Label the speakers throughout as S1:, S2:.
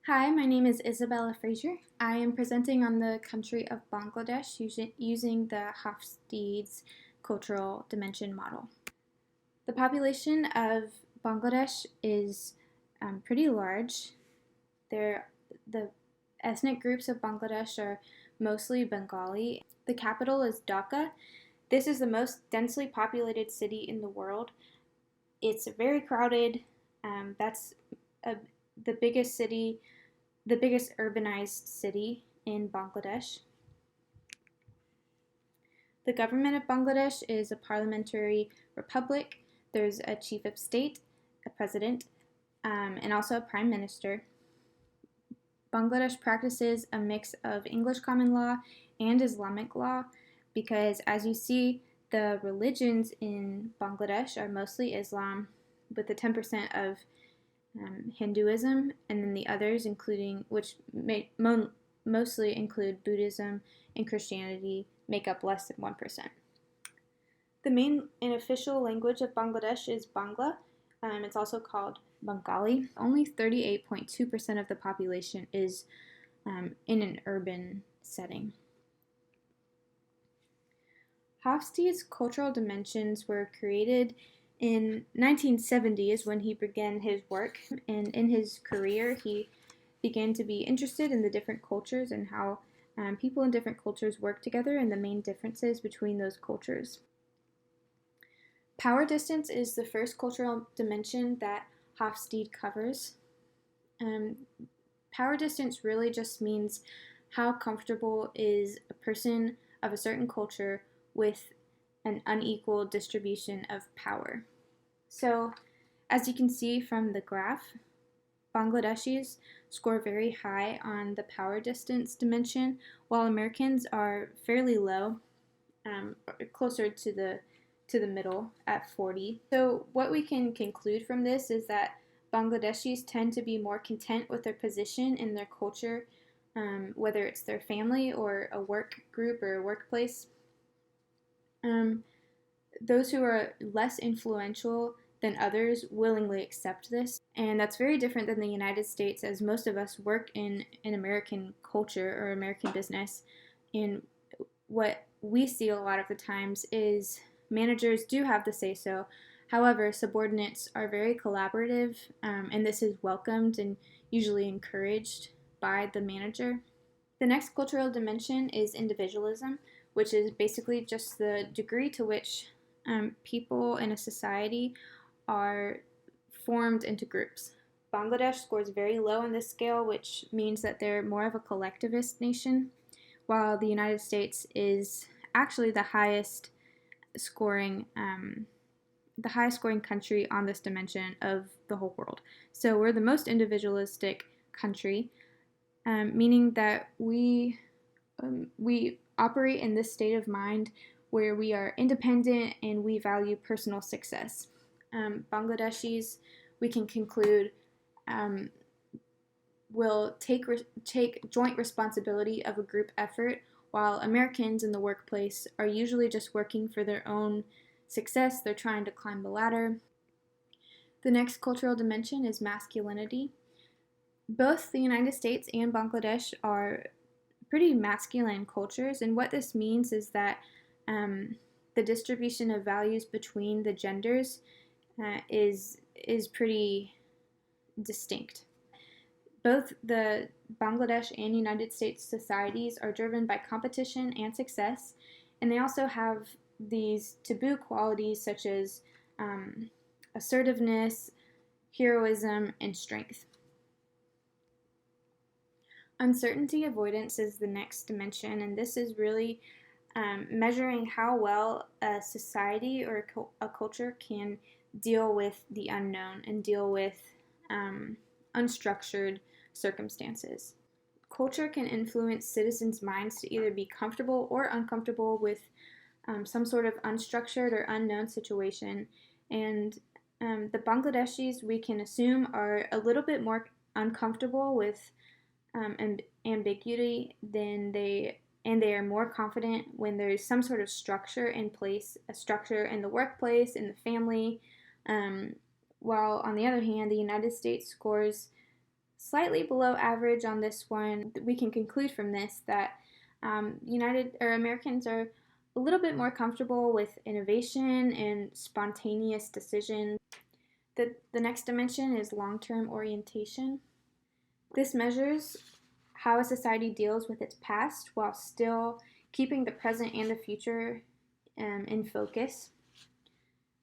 S1: Hi, my name is Isabella Frazier. I am presenting on the country of Bangladesh using the Hofstede's cultural dimension model. The population of Bangladesh is pretty large. The ethnic groups of Bangladesh are mostly Bengali. The capital is Dhaka. This is the most densely populated city in the world. It's very crowded. That's a, the biggest city the biggest urbanized city in Bangladesh. The government of Bangladesh is a parliamentary republic. There's a chief of state, a president, and also a prime minister. Bangladesh practices a mix of English common law and Islamic law because, as you see, the religions in Bangladesh are mostly Islam, with the 10% of Hinduism, and then the others, mostly include Buddhism and Christianity, make up less than 1%. The main and official language of Bangladesh is Bangla. It's also called Bengali. Only 38.2% of the population is in an urban setting. Hofstede's cultural dimensions were created in 1970 is when he began his work, and in his career he began to be interested in the different cultures and how people in different cultures work together and the main differences between those cultures. Power distance is the first cultural dimension that Hofstede covers. Power distance really just means how comfortable is a person of a certain culture with an unequal distribution of power. So, as you can see from the graph, Bangladeshis score very high on the power distance dimension, while Americans are fairly low, closer to the middle at 40. So, what we can conclude from this is that Bangladeshis tend to be more content with their position in their culture, whether it's their family or a work group or a workplace. Those who are less influential than others willingly accept this, and that's very different than the United States, as most of us work in an American culture or American business. And what we see a lot of the times is managers do have the say so. However, subordinates are very collaborative, and this is welcomed and usually encouraged by the manager. The next cultural dimension is individualism, which is basically just the degree to which people in a society are formed into groups. Bangladesh scores very low on this scale, which means that they're more of a collectivist nation, while the United States is actually the highest scoring country on this dimension of the whole world. So we're the most individualistic country, meaning that we operate in this state of mind where we are independent and we value personal success. Bangladeshis, we can conclude, will take joint responsibility of a group effort, while Americans in the workplace are usually just working for their own success. They're trying to climb the ladder. The next cultural dimension is masculinity. Both the United States and Bangladesh are pretty masculine cultures, and what this means is that the distribution of values between the genders is pretty distinct. Both the Bangladesh and United States societies are driven by competition and success, and they also have these taboo qualities such as assertiveness, heroism, and strength. Uncertainty avoidance is the next dimension, and this is really measuring how well a society or a culture can deal with the unknown and deal with unstructured circumstances. Culture can influence citizens' minds to either be comfortable or uncomfortable with some sort of unstructured or unknown situation. And the Bangladeshis, we can assume, are a little bit more uncomfortable with ambiguity than and they are more confident when there's some sort of structure in place, a structure in the workplace, in the family. While on the other hand, the United States scores Slightly below average on this one. We can conclude from this that Americans are a little bit more comfortable with innovation and spontaneous decisions. The next dimension is long-term orientation. This measures how a society deals with its past while still keeping the present and the future in focus.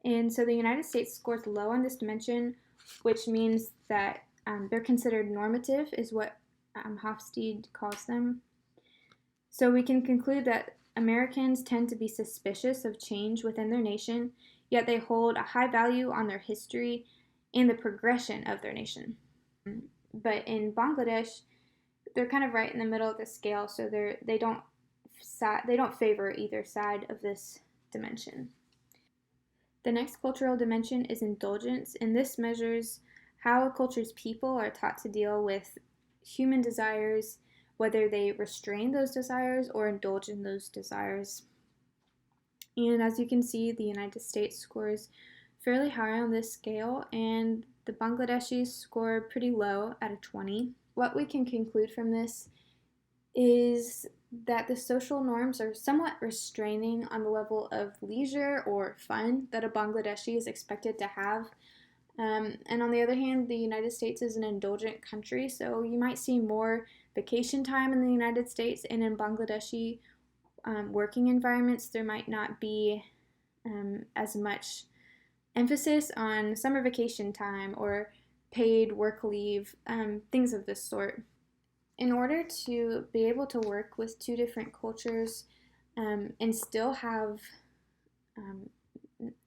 S1: And so the United States scores low on this dimension, which means that they're considered normative, is what Hofstede calls them. So we can conclude that Americans tend to be suspicious of change within their nation, yet they hold a high value on their history and the progression of their nation. But in Bangladesh, they're kind of right in the middle of the scale, so they don't favor either side of this dimension. The next cultural dimension is indulgence, and this measures how a culture's people are taught to deal with human desires, whether they restrain those desires or indulge in those desires. And as you can see, the United States scores fairly high on this scale, and the Bangladeshis score pretty low at a 20. What we can conclude from this is that the social norms are somewhat restraining on the level of leisure or fun that a Bangladeshi is expected to have. And on the other hand, the United States is an indulgent country, so you might see more vacation time in the United States, and in Bangladeshi working environments, there might not be as much emphasis on summer vacation time or paid work leave, things of this sort. In order to be able to work with two different cultures and still have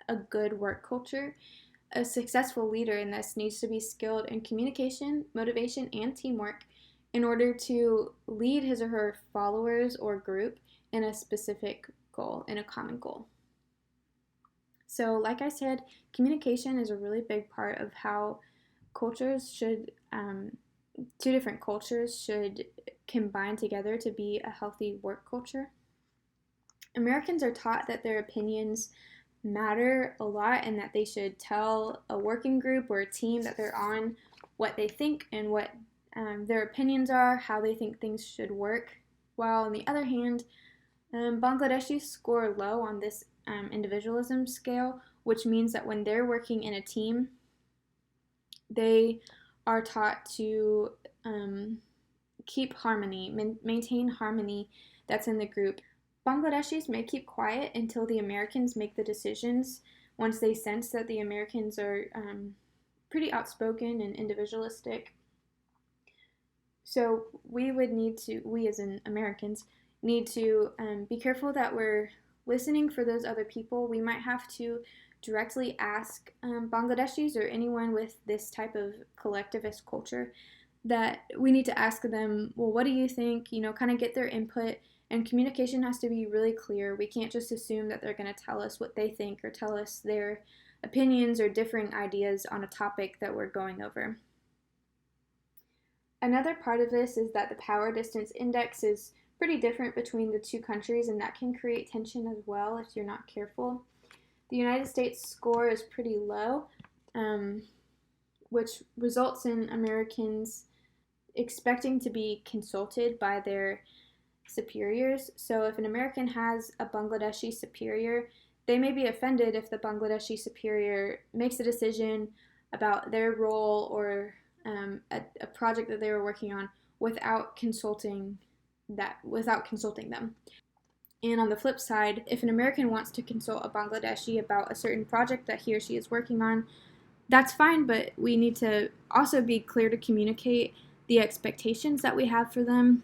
S1: a good work culture, a successful leader in this needs to be skilled in communication, motivation, and teamwork in order to lead his or her followers or group in a specific goal, in a common goal. So, like I said, communication is a really big part of how two different cultures should combine together to be a healthy work culture. Americans are taught that their opinions matter a lot and that they should tell a working group or a team that they're on what they think and what their opinions are, how they think things should work. While on the other hand, Bangladeshis score low on this individualism scale, which means that when they're working in a team, they are taught to keep harmony, maintain harmony that's in the group. Bangladeshis may keep quiet until the Americans make the decisions once they sense that the Americans are pretty outspoken and individualistic. So we as in Americans, need to be careful that we're listening for those other people. We might have to directly ask Bangladeshis or anyone with this type of collectivist culture that we need to ask them, well, what do you think? Kind of get their input, and communication has to be really clear. We can't just assume that they're going to tell us what they think or tell us their opinions or differing ideas on a topic that we're going over. Another part of this is that the power distance index is pretty different between the two countries, and that can create tension as well if you're not careful. The United States score is pretty low, which results in Americans expecting to be consulted by their superiors. So if an American has a Bangladeshi superior, they may be offended if the Bangladeshi superior makes a decision about their role or a project that they were working on without consulting them. And on the flip side, if an American wants to consult a Bangladeshi about a certain project that he or she is working on, that's fine, but we need to also be clear to communicate the expectations that we have for them,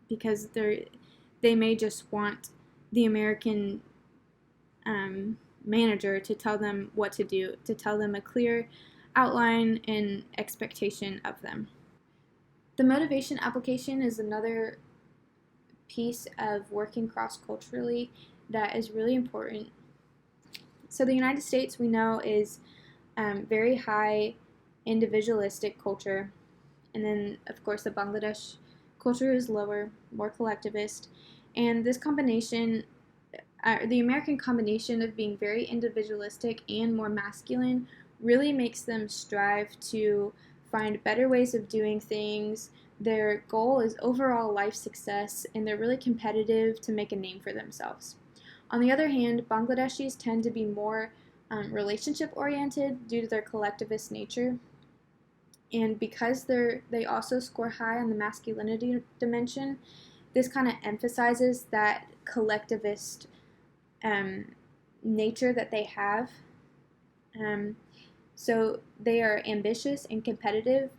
S1: because they may just want the American manager to tell them what to do, to tell them a clear outline and expectation of them. The motivation application is another piece of working cross-culturally that is really important. So the United States, we know, is very high individualistic culture, and then of course the Bangladesh culture is lower, more collectivist, and this combination, the American combination of being very individualistic and more masculine, really makes them strive to find better ways of doing things. Their goal is overall life success, and they're really competitive to make a name for themselves. On the other hand, Bangladeshis tend to be more relationship oriented due to their collectivist nature. And because they also score high on the masculinity dimension, this kind of emphasizes that collectivist um, nature that they have. Um, so they are ambitious and competitive,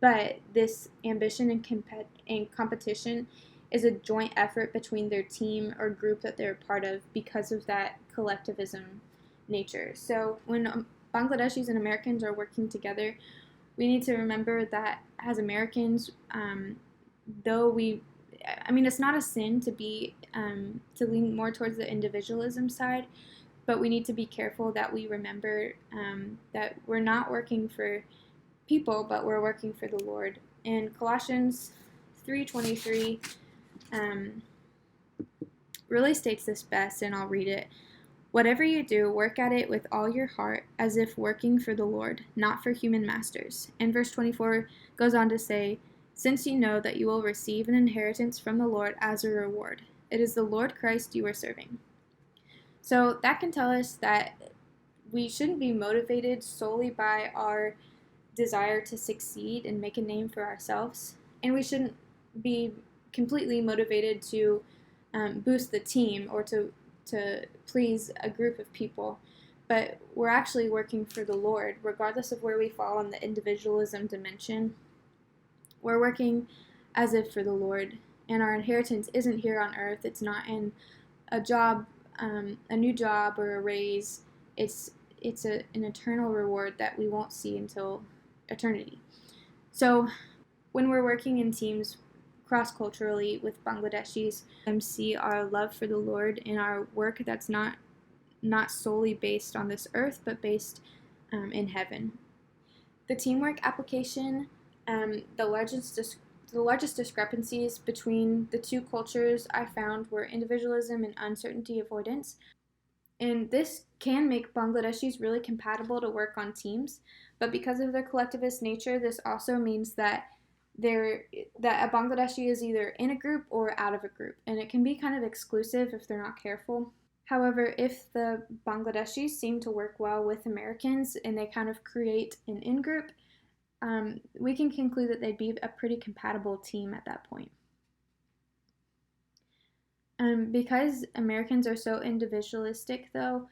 S1: but this ambition and competition is a joint effort between their team or group that they're part of because of that collectivism nature. So when Bangladeshis and Americans are working together, we need to remember that as Americans, though it's not a sin to be to lean more towards the individualism side, but we need to be careful that we remember that we're not working for people, but we're working for the Lord. In Colossians 3:23, really states this best, and I'll read it. Whatever you do, work at it with all your heart, as if working for the Lord, not for human masters. And verse 24 goes on to say, since you know that you will receive an inheritance from the Lord as a reward. It is the Lord Christ you are serving. So that can tell us that we shouldn't be motivated solely by our desire to succeed and make a name for ourselves. And we shouldn't be completely motivated to boost the team or to please a group of people. But we're actually working for the Lord, regardless of where we fall in the individualism dimension. We're working as if for the Lord. And our inheritance isn't here on earth. It's not in a job, a new job or a raise. It's an eternal reward that we won't see until eternity. So when we're working in teams cross-culturally with Bangladeshis, see our love for the Lord in our work that's not solely based on this earth, but based in heaven. The teamwork application, the largest discrepancies between the two cultures I found were individualism and uncertainty avoidance. And this can make Bangladeshis really compatible to work on teams, but because of their collectivist nature, this also means that a Bangladeshi is either in a group or out of a group, and it can be kind of exclusive if they're not careful. However, if the Bangladeshis seem to work well with Americans and they kind of create an in-group, we can conclude that they'd be a pretty compatible team at that point. Because Americans are so individualistic, though,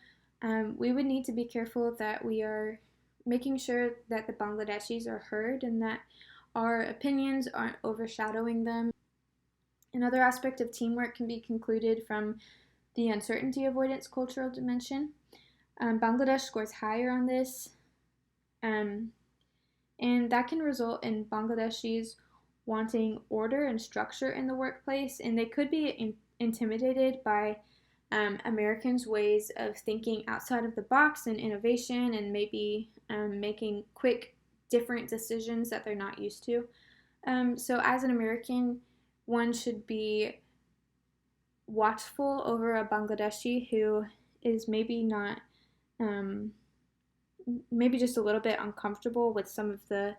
S1: we would need to be careful that we are making sure that the Bangladeshis are heard and that our opinions aren't overshadowing them. Another aspect of teamwork can be concluded from the uncertainty avoidance cultural dimension. Bangladesh scores higher on this, and that can result in Bangladeshis wanting order and structure in the workplace, and they could be intimidated by Americans' ways of thinking outside of the box and innovation and maybe making quick, different decisions that they're not used to. So as an American, one should be watchful over a Bangladeshi who is maybe not, maybe just a little bit uncomfortable with some of the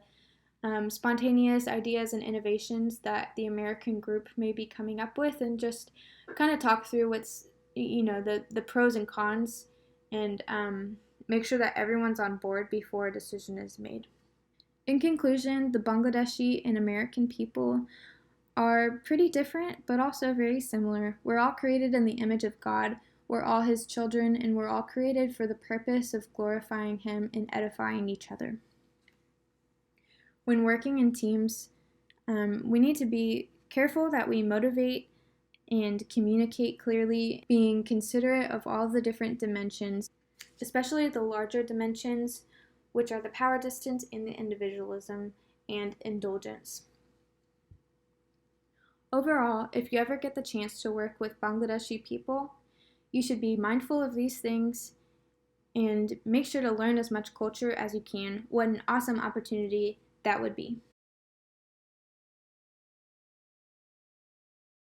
S1: spontaneous ideas and innovations that the American group may be coming up with, and just kind of talk through what's, the pros and cons, and make sure that everyone's on board before a decision is made. In conclusion, the Bangladeshi and American people are pretty different, but also very similar. We're all created in the image of God. We're all His children, and we're all created for the purpose of glorifying Him and edifying each other. When working in teams, we need to be careful that we motivate and communicate clearly, being considerate of all the different dimensions, especially the larger dimensions, which are the power distance and the individualism and indulgence. Overall, if you ever get the chance to work with Bangladeshi people, you should be mindful of these things and make sure to learn as much culture as you can. What an awesome opportunity that would be.